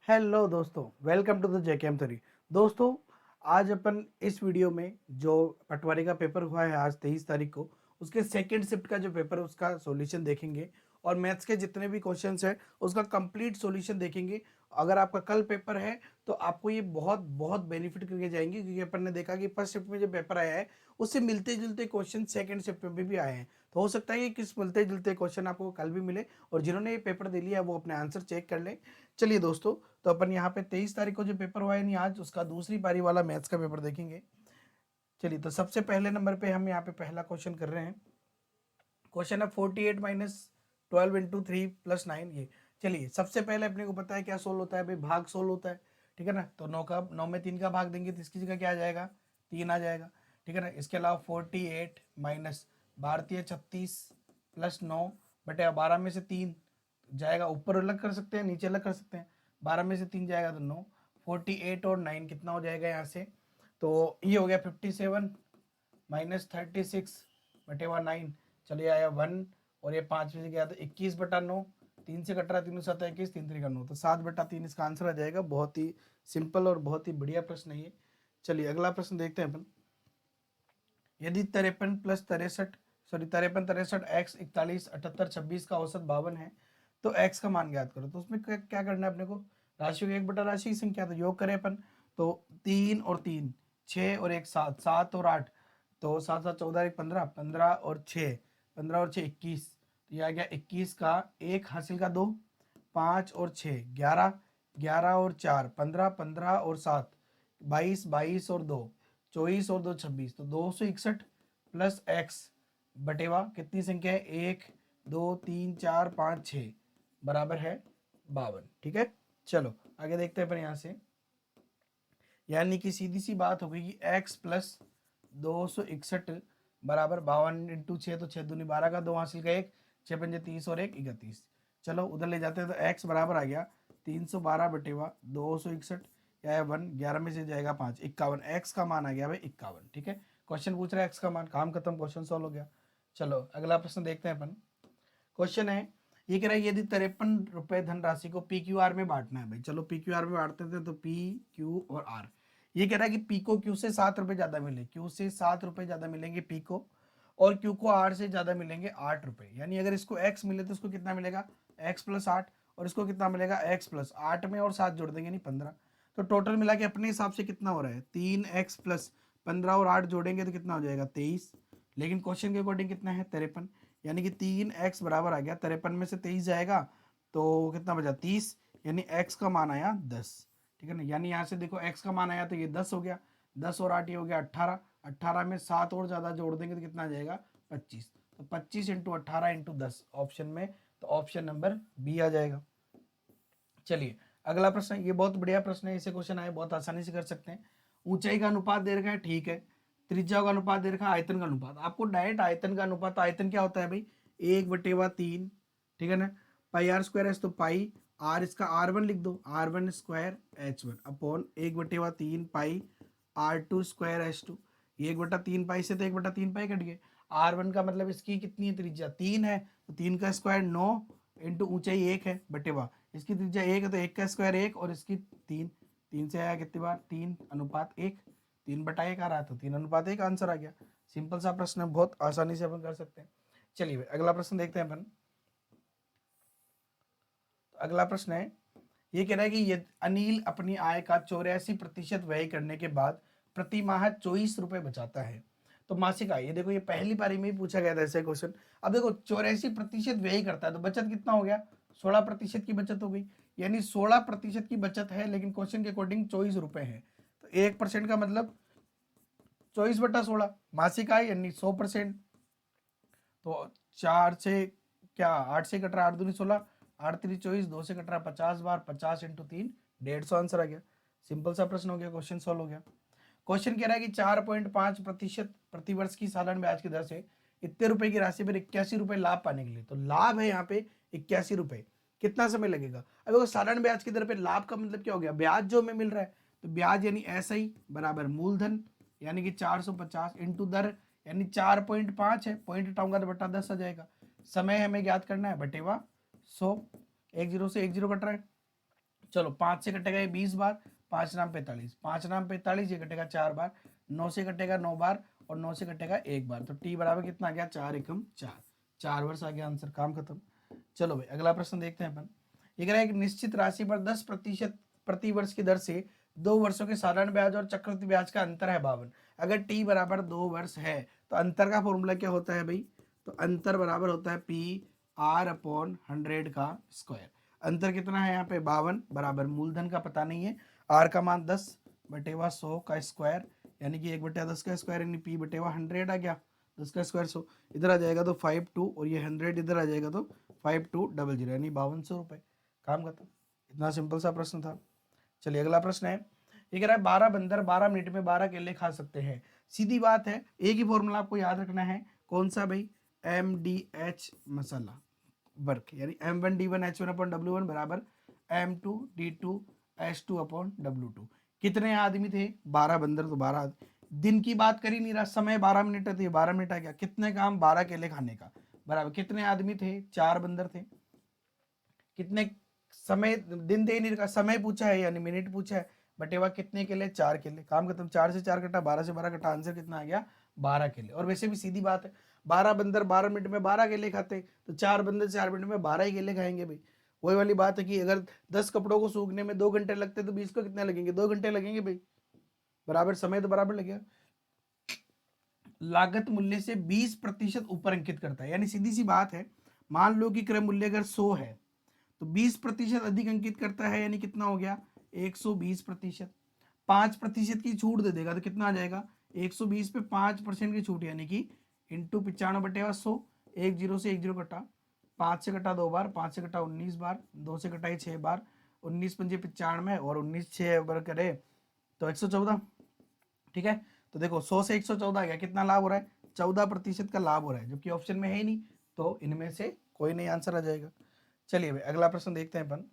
Hello दोस्तों, welcome to the JKM theory. दोस्तों, आज अपन इस वीडियो में जो पटवारी का पेपर हुआ है आज 23 तारीख को, उसके सेकंड शिफ्ट का जो पेपर है उसका सॉल्यूशन देखेंगे और मैथ्स के जितने भी क्वेश्चंस हैं उसका कंप्लीट सॉल्यूशन देखेंगे। अगर आपका कल पेपर है तो आपको ये बहुत बहुत बेनिफिट करके जाएंगे, क्योंकि अपन ने देखा कि फर्स्ट शिफ्ट में जो पेपर आया है उससे मिलते जुलते क्वेश्चन सेकंड शिफ्ट में भी आए हैं। तो हो सकता है कि किस मिलते जुलते क्वेश्चन आपको कल भी मिले, और जिन्होंने ये पेपर दे लिया वो अपने आंसर चेक कर लें। चलिए दोस्तों, तो अपन यहाँ पे 23 तारीख को जो पेपर हुआ है नहीं आज, उसका दूसरी पारी वाला मैथ्स का पेपर देखेंगे। चलिए, तो सबसे पहले नंबर पे हम यहाँ पे पहला क्वेश्चन कर रहे हैं। क्वेश्चन है 48 - 12 × 3 + 9 ये। चलिए, सबसे पहले अपने को पता है क्या सोल्व होता है भाई, भाग सोल्व होता है। ठीक है ना, तो 9 में 3 का भाग देंगे तो इसकी जगह क्या आ जाएगा, 3 आ जाएगा। ठीक है ना, इसके अलावा 48 माइनस भारतीय 36 प्लस 9/12 में से 3 जाएगा, ऊपर अलग कर सकते हैं नीचे अलग कर सकते हैं। 12 में से 3 जाएगा तो 9। 48 और 9 कितना हो जाएगा यहाँ से, तो ये हो गया 57 माइनस 36/9। चलिए आया 1, और ये 5 में से गया तो 21/9। 3 से कट रहा, 3 7 21, 3 3 9, तो 7/3 इसका आंसर आ जाएगा। बहुत ही सिंपल और बहुत ही बढ़िया प्रश्न है ये। चलिए अगला प्रश्न देखते हैं अपन। यदि 53 एक्स 41 78 26 का औसत 52 है तो एक्स का मान ज्ञात करो। तो उसमें क्या करना है अपने को, राशि को 1/राशि की संख्या, तो योग करें अपन। तो 3 और 3 6 और 1 7, 7 और 8, तो 7 7 14 1 15, 15 और 6, 15 और 6 21, तो यह आ गया 21 का 1 हासिल का 2, 5 और 6 11, 11 और 4 15, 15 और 7 22, 22 और 2 24 और 2 26, तो 261 प्लस एक्स बटेवा कितनी संख्या है, 1 2 3 4 5 6 बराबर है 52। ठीक है, चलो आगे देखते हैं अपन यहाँ से। यानी कि सीधी सी बात हो गई कि x प्लस 261 बराबर 52 × 6, तो 6 दूनी 12 का 2 हासिल का 1, 6 पंजे 30 और 1 31। चलो उधर ले जाते हैं, तो x बराबर आ गया 312/261, या 1 11 में से जाएगा 5 51, x का मान आ गया भाई 51। ठीक है, क्वेश्चन पूछ रहा है x का मान, काम खत्म, क्वेश्चन सॉल्व हो गया। चलो अगला प्रश्न देखते हैं अपन। क्वेश्चन है, ये कह रहा है यदि 53 रुपए धनराशि को पी क्यू आर में बांटना है भाई। चलो पी क्यू आर में बांटते थे, तो पी क्यू और आर। ये कह रहा है कि पी को क्यू से 7 रुपए ज्यादा मिले, क्यू से 7 रुपए ज्यादा मिलेंगे पी को, और क्यू को आर से ज्यादा मिलेंगे 8 रुपए। यानी अगर इसको एक्स मिले तो इसको कितना मिलेगा, एक्स प्लस 8, और इसको कितना मिलेगा, एक्स प्लस 8 में और 7 जोड़ देंगे नहीं 15। तो टोटल मिला के अपने हिसाब से कितना हो रहा है, 3x प्लस 15 और 8 जोड़ेंगे तो कितना हो जाएगा 23। लेकिन क्वेश्चन के अकॉर्डिंग कितना है 53, यानी कि 3x बराबर आ गया 53 में से 23 जाएगा तो कितना बचा 30, यानी x का मान आया 10। ठीक है ना, यानी यहाँ से देखो x का मान आया तो ये 10 हो गया, 10 और 8 ये हो गया 18, 18 में 7 और ज़्यादा जोड़ देंगे तो कितना आ जाएगा 25। तो 25 × 18 × 10 ऑप्शन में, तो ऑप्शन नंबर बी आ जाएगा। चलिए अगला प्रश्न, ये बहुत बढ़िया प्रश्न है, इसे क्वेश्चन आए बहुत आसानी से कर सकते हैं। ऊंचाई का अनुपात दे रखा है, ठीक है। त्रिज्या का अनुपात दे रखा है, आयतन का अनुपात, आपको डायरेक्ट आयतन का अनुपात, तो आयतन क्या होता है भाई, 1/3। ठीक है ना, पाई आर स्क्वायर एच, तो पाई आर इसका R1 लिख दो, R1 स्क्वायर H1 अपॉन 1/3 पाई R2 स्क्वायर H2। ये 1/3 पाई से तो 1/3 पाई कट गए। R1 का मतलब इसकी कितनी है, त्रिज्या 3 है, तो 3 का स्क्वायर 9 इंटू ऊंचाई 1 है बटेवा इसकी त्रिज्या 1 है, तो 1 का स्क्वायर 1 और इसकी 3, 3 से आया कितनी बार 3/1, 3/1 आ रहा है तो 3/1 आंसर आ गया। सिंपल सा प्रश्न है, बहुत आसानी से अपन कर सकते हैं। चलिए अगला प्रश्न देखते हैं अपन। तो अगला प्रश्न है, ये कह रहा है कि ये अनिल अपनी आय का 84% व्यय करने के बाद प्रति माह 24 रुपए बचाता है, तो मासिक आय, ये देखो ये पहली पारी में ही पूछा गया था ऐसे क्वेश्चन। अब देखो 84% व्यय करता है तो बचत कितना हो गया, 16% की बचत हो गई, यानी 16% की बचत है, लेकिन क्वेश्चन के अकॉर्डिंग 24 रुपए है, तो 1% का मतलब 24/16 मासिक आय यानी 100%। तो 4 से क्या 8 से कट रहा, 8 दूनी 16, 8 3 24, 2 से कट रहा 50 बार, 50 × 3 150 आंसर आ गया। सिंपल सा प्रश्न हो गया, क्वेश्चन सॉल्व हो गया। क्वेश्चन कह रहा है कि 4.5% प्रतिवर्ष की साधारण ब्याज की दर से इतने रुपए की राशि पर 81 रुपए लाभ पाने के लिए, तो लाभ है यहाँ पे 81 रुपए, कितना समय लगेगा। अब देखो साधारण ब्याज की दर पे लाभ का मतलब क्या हो गया, ब्याज जो हमें मिल रहा है, तो ब्याज यानी SI बराबर मूलधन यानी कि 450 इंटू दर यानी 4.5 है, पॉइंट हटाऊंगा तो बटा 10 आ जाएगा। समय हमें ज्ञात करना है बटेवा 100, 1 0 से 1 0 कट रहा है, चलो 5 से कटेगा ये 20 बार, 5 नाम 45, 5 नाम 45, ये कटेगा 4 बार, 9 से कटेगा 9 बार और 9 से कटेगा 1 बार, तो टी बराबर कितना आ गया 4 एकम 4, 4 वर्ष आ गया आंसर, काम खत्म। चलो भाई अगला प्रश्न देखते हैं अपन। ये कह रहा है एक निश्चित राशि पर 10% प्रति वर्ष की दर से 2 वर्षों के साधारण ब्याज और चक्रवृद्धि ब्याज का अंतर है 52। अगर टी बराबर 2 वर्ष है तो अंतर का फॉर्मूला क्या होता है भाई, तो अंतर बराबर होता है पी आर अपॉन 100 का स्क्वायर। अंतर कितना है यहाँ पे 52, बराबर मूलधन का पता नहीं है, आर का मान 10 बटेवा 100 का स्क्वायर, यानी कि 1/10 का स्क्वायर, यानी पी बटेवा 100 आ गया, 10 का स्क्वायर 100, इधर आ जाएगा तो 52 और ये 100 इधर आ जाएगा तो 5200, यानी 5200 रुपये, काम खत्म। इतना सिंपल सा प्रश्न था। चलिए अगला प्रश्न है, ये कह रहा है 12 बंदर 12 मिनट में 12 केले खा सकते हैं। सीधी बात है, एक ही फॉर्मूला आपको याद रखना है, कौन सा भाई, MDH मसाला वर्क, यानी M1D1H1/W1 बराबर M2D2H2/W2। कितने आदमी थे, 12 बंदर, तो 12, दिन की बात कर ही नहीं रहा, समय 12 मिनट थे, 12 मिनट आ गया, कितने काम 12 केले खाने का, बराबर कितने आदमी थे, 4 बंदर थे, कितने समय, दिन दे नहीं रखा, समय पूछा है यानी मिनट पूछा है, बटेवा कितने केले, 4 केले, काम खत्म। 4 से 4 कटा, 12 से 12 कटा, आंसर कितना आ गया 12 केले। और वैसे भी सीधी बात है, 12 बंदर 12 मिनट में 12 केले खाते, तो 4 बंदर 4 मिनट में 12 ही केले खाएंगे भाई। वही वाली बात है कि अगर 10 कपड़ों को सूखने में 2 घंटे लगते तो 20 को कितने लगेंगे, 2 घंटे लगेंगे भाई, बराबर समय तो बराबर लगेगा। लागत मूल्य से 20% ऊपर अंकित करता है, यानी सीधी सी बात है, मान लो कि क्रय मूल्य अगर 100 है तो 20% अधिक अंकित करता है, यानी कितना हो गया 120%। 5% की छूट दे देगा तो कितना आ जाएगा 120 पे 5% की छूट, यानी कि इंटू 95/100, 1 0 से 1 0 कटा, 5 से कटा 2 बार, 5 से कटा 19 बार, 2 से कटा 6 बार, 19 पंजे 95 और 19 6 बार करे तो 114, ठीक है। तो देखो 100 से 114 आ गया, कितना लाभ हो रहा है 14% का लाभ हो रहा है, जबकि ऑप्शन में है ही नहीं, तो इनमें से कोई नहीं आंसर आ जाएगा। चलिए भाई अगला प्रश्न देखते हैं अपन,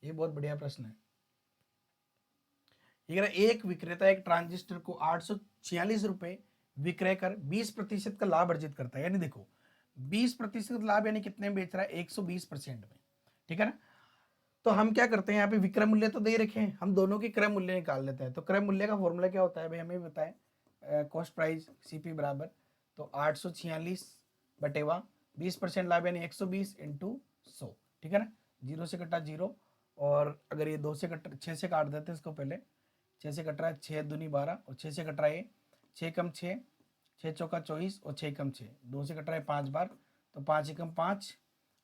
ये बहुत बढ़िया प्रश्न है। ये एक विक्रेता एक ट्रांजिस्टर को 846 रुपए विक्रय कर 20% का लाभ अर्जित करता है, यानी देखो 20% लाभ यानी कितने में बेच रहा है 120% में, ठीक है ना। तो हम क्या करते हैं, यहाँ पे विक्रय मूल्य तो दे रखे हैं, हम दोनों की क्रय मूल्य निकाल लेते हैं। तो क्रय मूल्य का फॉर्मूला क्या होता है भाई, हमें बताएं, कॉस्ट प्राइस CP बराबर, तो 846 बटेवा 20% लाभ यानी 120 इंटू 100, ठीक है ना। 0 से कटा 0, और अगर ये 2 से कट 6 से काट देते हैं इसको, पहले 6 से कट रहा है, 6 दूनी 12 और 6 से कट रहा है 6 कम 6, 6 चौका 24 और 6 कम 6, 2 से कट रहा है 5 बार, तो 5 एकम 5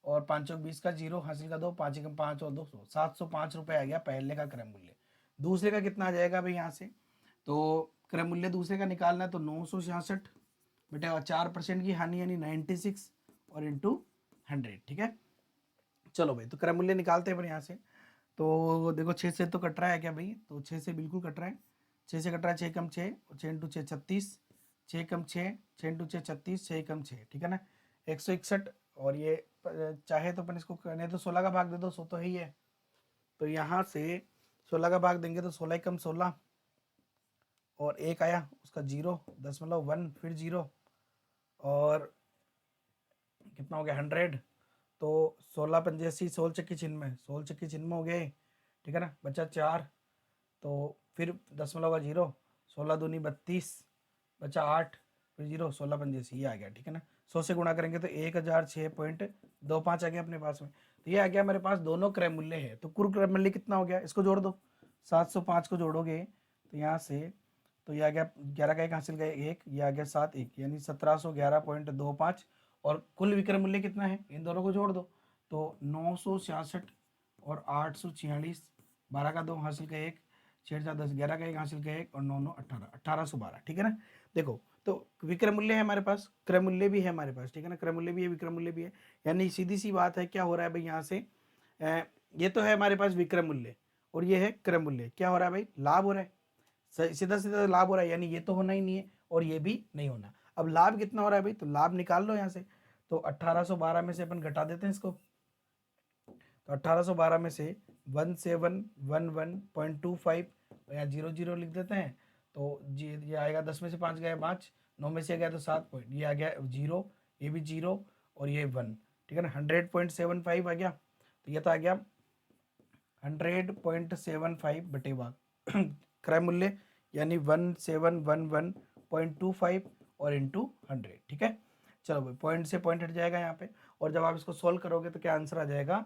और 5 चौक 20 का 0 हासिल का 2, 5 एकम 5 और 200, 705 रुपये आ गया पहले का क्रय मूल्य। दूसरे का कितना आ जाएगा भाई यहाँ से, तो क्रय मूल्य दूसरे का निकालना है तो 966 बेटा 4% की हानि यानी 96 और इंटू 100, ठीक है। चलो भाई तो क्रय मूल्य निकालते हैं पर यहाँ से, तो देखो 6 से तो कट रहा है क्या भाई, तो 6 से बिल्कुल कट रहा है, 6 से कट रहा है 6 कम 6 और 6 इंटू 6 36, 6 कम 6, 6 इंटू 6 36, 6 कम 6, ठीक है ना 161। और ये चाहे तो अपन इसको करने तो 16 का भाग दे दो, 100 तो ही है, तो यहाँ से 16 का भाग देंगे तो 16 कम 16 और 1 आया उसका 0 0.1 फिर 0 और कितना हो गया 100, तो 16 पंजे 80, 16 चक्की छिन्नवे, 16 चक्की छिन्नवे हो गए, ठीक है ना, बचा 4, तो फिर 0.0, 16 दूनी 32, बचा 8, फिर 0, 16 पंजे 80, ये आ गया, ठीक है ना। 100 से गुणा करेंगे तो 1006.25 आ गया अपने पास में, तो ये आ गया मेरे पास दोनों क्रय मूल्य है। तो कुल क्रय मूल्य कितना हो गया, इसको जोड़ दो, 705 को जोड़ोगे तो यहाँ से, तो ये आ गया 11 का 1 हासिल का 1, ये आ गया 7 1, यानी 1711.25, और कुल विक्रय मूल्य कितना है, इन दोनों को जोड़ दो तो 966 और 846, 12 का 2 हासिल का 1, 6 4 10, 11 का 1 हासिल का 1 और 9 9 18, 1812, ठीक है ना। देखो तो विक्रय मूल्य है हमारे पास, क्रय मूल्य भी है हमारे पास, ठीक है ना, क्रय मूल्य भी है विक्रय मूल्य भी है, यानी सीधी सी बात है क्या हो रहा है भाई यहाँ से, ये तो है हमारे पास विक्रय मूल्य और ये है क्रय मूल्य, क्या हो रहा है भाई लाभ हो रहा है, सीधा सीधा लाभ हो रहा है, यानी ये तो होना ही नहीं है और ये भी नहीं होना। अब लाभ कितना हो रहा है भाई, तो लाभ निकाल लो यहाँ से, तो 1812 में से अपन घटा देते हैं इसको, तो 1812 में से 1711.25 यहाँ 0 0 लिख देते हैं, तो ये आएगा 10 में से 5 गया 5, 9 में से गया तो 7 पॉइंट, ये आ गया 0, ये भी 0 और ये 1, ठीक है ना, 100.75 आ गया, तो ये तो आ गया 100.75 बटे भाग क्रय मूल्य यानी 1711.25 और इंटू 100, ठीक है। चलो भाई पॉइंट से पॉइंट हट जाएगा यहाँ पे, और जब आप इसको सोल्व करोगे तो क्या आंसर आ जाएगा,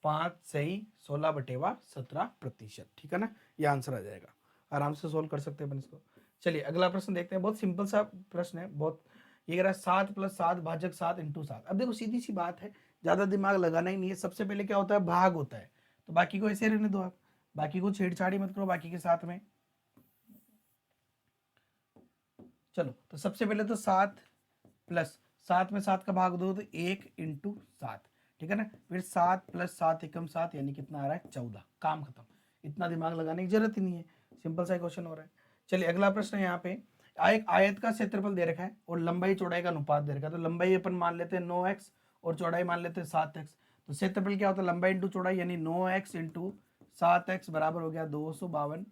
5 सही 16/17%, ठीक है ना, ये आंसर आ जाएगा। आराम से सोल्व कर सकते हैं अपन इसको। चलिए अगला प्रश्न देखते हैं, बहुत सिंपल सा प्रश्न है, बहुत, ये कह रहा है 7 + 7 भाजक 7 इंटू 7। अब देखो सीधी सी बात है, ज्यादा दिमाग लगाना ही नहीं है, सबसे पहले क्या होता है, भाग होता है, तो बाकी को ऐसे रहने दो आप, बाकी को छेड़छाड़ी मत करो बाकी के साथ में। चलो तो सबसे पहले तो 7 प्लस 7 में 7 का भाग दो तो 1 इंटू 7, ठीक है ना, फिर 7 + 7 एकम 7 यानी कितना आ रहा है 14, काम खत्म, इतना दिमाग लगाने की जरूरत ही नहीं है, सिंपल सा क्वेश्चन हो रहा है। चलिए अगला प्रश्न है, यहाँ पे एक आयत का क्षेत्रफल दे रखा है और लंबाई चौड़ाई का अनुपात दे रखा है, तो लंबाई अपन मान लेते हैं 9x और चौड़ाई मान लेते हैं 7x, तो क्षेत्रफल क्या होता है, लंबाई इंटू चौड़ाई, यानी 9x इंटू 7x बराबर हो गया 252,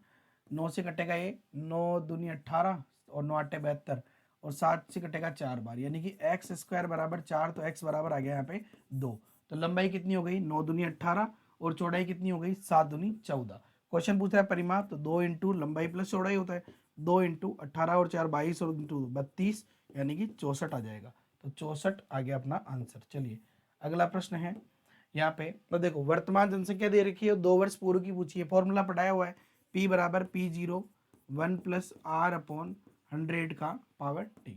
9 से कटेगा ये 9 दूनी 18 और 9 8 72, और 7 से कटेगा 4 बार, यानी कि एक्स स्क्वायर बराबर 4, तो x बराबर आ गया यहाँ पे 2, तो लंबाई कितनी हो गई 9 दूनी 18 और चौड़ाई कितनी हो गई 7 दूनी 14। क्वेश्चन पूछ रहा है परिमाप, तो 2 इंटू लंबाई प्लस चौड़ाई होता है, 2 इंटू 18 और 4 22 और इंटू 32 यानी कि 64 आ जाएगा, तो 64 आ गया अपना आंसर। चलिए अगला प्रश्न है, यहाँ पे तो देखो वर्तमान जनसंख्या दे रखी है, 2 वर्ष पूर्व की पूछी है, फॉर्मूला पढ़ाया हुआ है, P बराबर P0 1 + R/100 का पावर T।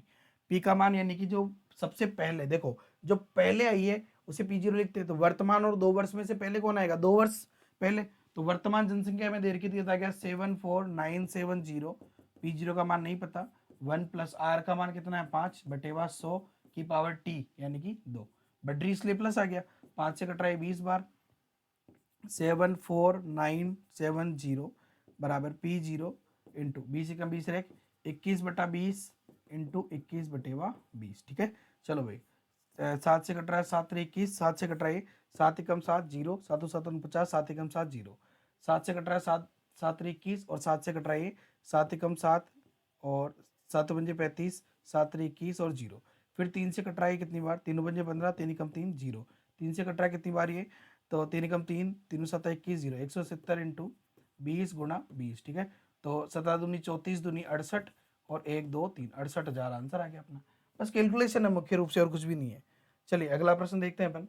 P का मान यानी कि जो सबसे पहले, देखो जो पहले आई है उसे P0 लिखते हैं, तो वर्तमान और 2 वर्ष में से पहले कौन आएगा, 2 वर्ष पहले, तो वर्तमान जनसंख्या में दे रखी थी, था क्या 74970, P0 का मान नहीं पता, 1 + R का मान कितना है 5 बटे 100 की पावर T यानी कि 2, बट इसलिए प्लस आ गया, 5 से कट रहा है 20 बार, 74970 बराबर P0 इंटू 20 एकम 20 रेख 21/20 इंटू 21/20, ठीक है। चलो भाई 7 से कट रहा है 7 3 21, 7 से कट रहा है 7 एकम 7 0, 7 7 49, 7 एकम 7 0, 7 से कट रहा है 7 7 3 21 और 7 से कट रहा है 7 एकम 7 और 7 पंजे 35, 7 3 21 और 0, फिर 3 से कट रहा है कितनी बार, 3 पंजे 15, 3 एकम 3 0, 3 से कट रहा है कितनी बार ये, तो 3 एकम 3, 3 7 21 0, 170 इंटू 20 गुणा 20, ठीक है, तो 7 दूनी 34 दूनी 68 और 1 2 3 68,000 आंसर आ गया अपना, बस कैलकुलेशन है मुख्य रूप से और कुछ भी नहीं है। चलिए अगला प्रश्न देखते हैं अपन।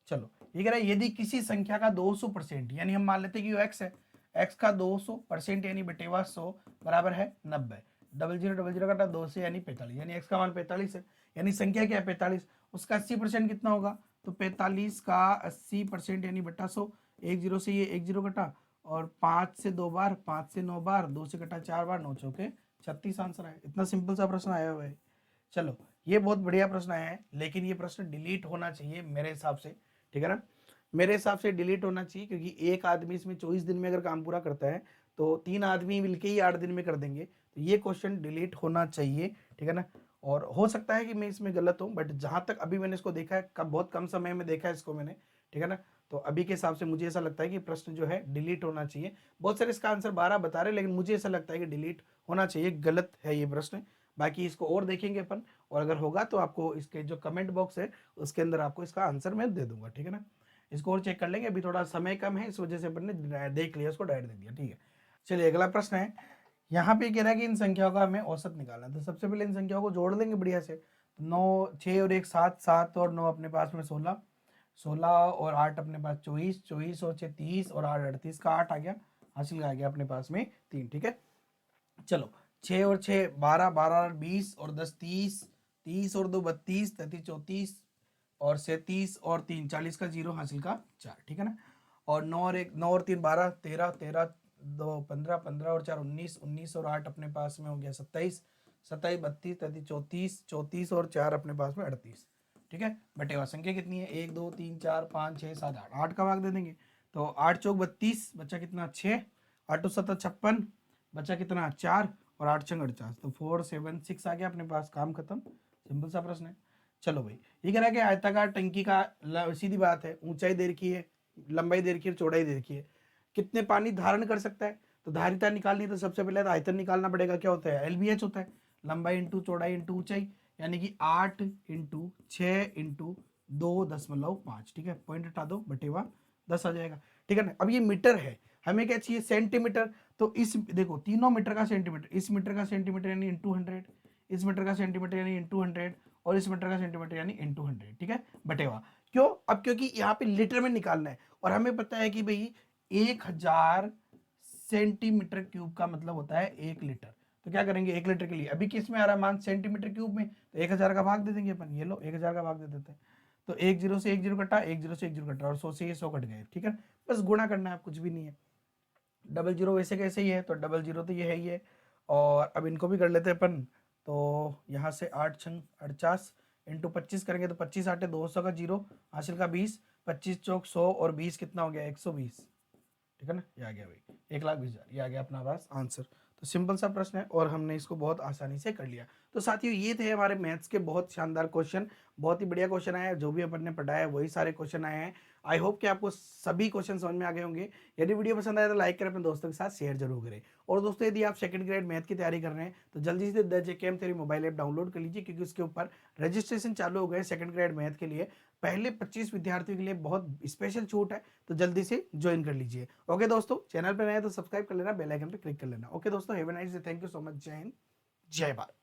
चलो ये कह रहा है यदि किसी संख्या का 200%, यानी हम मान लेते हैं कि वो x है, x का 200% यानी बटेवा 100 बराबर है 90, 0000 का 2 से यानी 45, यानी x का मान 45 है, यानी संख्या क्या है 45, उसका 80% कितना होगा, तो 45 का 80% यानी बटा 100, 1 0 से ये 1 0 कटा, और 5 से 2 बार, 5 से 9 बार, 2 से कटा 4 बार, 9 चौके 36 आंसर है, इतना सिंपल सा प्रश्न आया हुआ है। चलो ये बहुत बढ़िया प्रश्न आया है, लेकिन ये प्रश्न डिलीट होना चाहिए मेरे हिसाब से, ठीक है ना, मेरे हिसाब से डिलीट होना चाहिए, क्योंकि एक आदमी इसमें 24 दिन में अगर काम पूरा करता है तो 3 आदमी मिलके ही 8 दिन में कर देंगे, तो ये क्वेश्चन डिलीट होना चाहिए, ठीक है ना। और हो सकता है कि मैं इसमें गलत हूँ, बट जहां तक अभी मैंने इसको देखा है, बहुत कम समय में देखा है इसको मैंने, ठीक है ना, तो अभी के हिसाब से मुझे ऐसा लगता है कि प्रश्न जो है डिलीट होना चाहिए। बहुत सारे इसका आंसर 12 बता रहे हैं, लेकिन मुझे ऐसा लगता है कि डिलीट होना चाहिए, गलत है ये प्रश्न। बाकी इसको और देखेंगे अपन, और अगर होगा तो आपको इसके जो कमेंट बॉक्स है उसके अंदर आपको इसका आंसर मैं दे दूंगा, ठीक है ना। इसको और चेक कर लेंगे, अभी थोड़ा समय कम है इस वजह से अपन ने देख लिया, उसको डायरेक्ट दे दिया, ठीक है। चलिए अगला प्रश्न है, यहाँ पे कह रहा है कि इन संख्याओं का हमें औसत निकालना है, तो सबसे पहले इन संख्याओं को जोड़ लेंगे बढ़िया से, 9 6 और 1 7, 7 और 9 अपने पास में 16, 16 और 8 अपने पास 24, 24 और 6 30 और 8 38 का 8 आ गया, हासिल आ गया अपने पास में 3, ठीक है। चलो 6 और 6 12, 12 और 20 और 10 30, 30 और 2 32, 33 34 और 37 और 3 40 का 0, हासिल का 4, ठीक है ना। और 9 और 1 9 और 3 12, 13 13 2 15, 15 और 4 19, 19 और 8 अपने पास में हो गया 27, 27 32 33 34, 34 और 4 अपने पास में 38, ठीक है। बटेवा संख्या कितनी है 1 2 3 4 5 6 7 8, 8 का भाग दे देंगे, तो 8 चौक 32, बचा कितना 6, 8 7 56, बचा कितना 4 और 8 छंग 48, तो 4 7 6 आ गया अपने पास, काम खत्म, सिंपल सा प्रश्न है। चलो भाई ये कह रहा है कि आयताकार टंकी का सीधी बात है, ऊंचाई दे रखी है, लंबाई दे रखी है, चौड़ाई दे रखी है, कितने पानी धारण कर सकता है, तो धारिता निकालनी है, तो सबसे पहले तो आयतन निकालना पड़ेगा, क्या होता है LBH होता है, लंबाई इंटू चौड़ाई इंटू ऊंचाई, यानी कि 8 इंटू 6 इंटू 2.5, ठीक है, पॉइंट हटा दो, बटेवा 10 आ जाएगा, ठीक है ना। अब ये मीटर है, हमें क्या चाहिए, सेंटीमीटर। तो इस देखो तीनों मीटर का सेंटीमीटर, इस मीटर का सेंटीमीटर यानी इंटू 100, इस मीटर का सेंटीमीटर यानी इंटू 100, और इस मीटर का सेंटीमीटर यानी इंटू 100, ठीक है, बटेवा। क्यों, अब क्योंकि यहाँ पे लीटर में निकालना है, और हमें पता है कि भाई 1000 सेंटीमीटर क्यूब का मतलब होता है 1 लीटर। तो क्या करेंगे 1 लीटर के लिए, अभी किस में आ रहा है मान, सेंटीमीटर क्यूब में, तो 1000 का भाग दे देंगे अपन, ये लो 1000 का भाग दे देते हैं। तो 10 से 10 कटा, 10 से 10 कटा, और 100 से ये 100 कट गए, ठीक है। बस गुणा करना है, कुछ भी नहीं है। डबल जीरो वैसे कैसे ही है, तो डबल जीरो तो ये है ही है। और अब इनको भी कर लेते हैं अपन। तो यहाँ से 8 छंग 48 इंटू 25 करेंगे तो 25 8 200 का जीरो, हासिल का 20, 25 चौक 100, और 20 कितना हो गया 120, ठीक है ना। ये आ गया भाई 1,20,000, ये आ गया अपना पास आंसर। तो सिंपल सा प्रश्न है और हमने इसको बहुत आसानी से कर लिया। तो साथियों ये थे हमारे मैथ्स के बहुत शानदार क्वेश्चन, बहुत ही बढ़िया क्वेश्चन आए हैं, जो भी अपन ने पढ़ाया वही सारे क्वेश्चन आए हैं। आई होप कि आपको सभी क्वेश्चन समझ में आ गए होंगे। यदि वीडियो पसंद आया तो लाइक करें, अपने दोस्तों के साथ शेयर जरूर करें। और दोस्तों यदि आप सेकंड ग्रेड मैथ की तैयारी कर रहे हैं तो जल्दी से the JKM theory mobile app download कर लीजिए, क्योंकि उसके ऊपर रजिस्ट्रेशन चालू हो गए सेकंड ग्रेड मैथ के लिए। पहले 25 विद्यार्थियों के लिए बहुत स्पेशल छूट है, तो जल्दी से ज्वाइन कर लीजिए। ओके दोस्तों, चैनल पर नए तो सब्सक्राइब कर लेना, बेल आइकन पे क्लिक कर लेना। ओके दोस्तों, have a nice day, thank you so much, जय हिंद, जय भारत।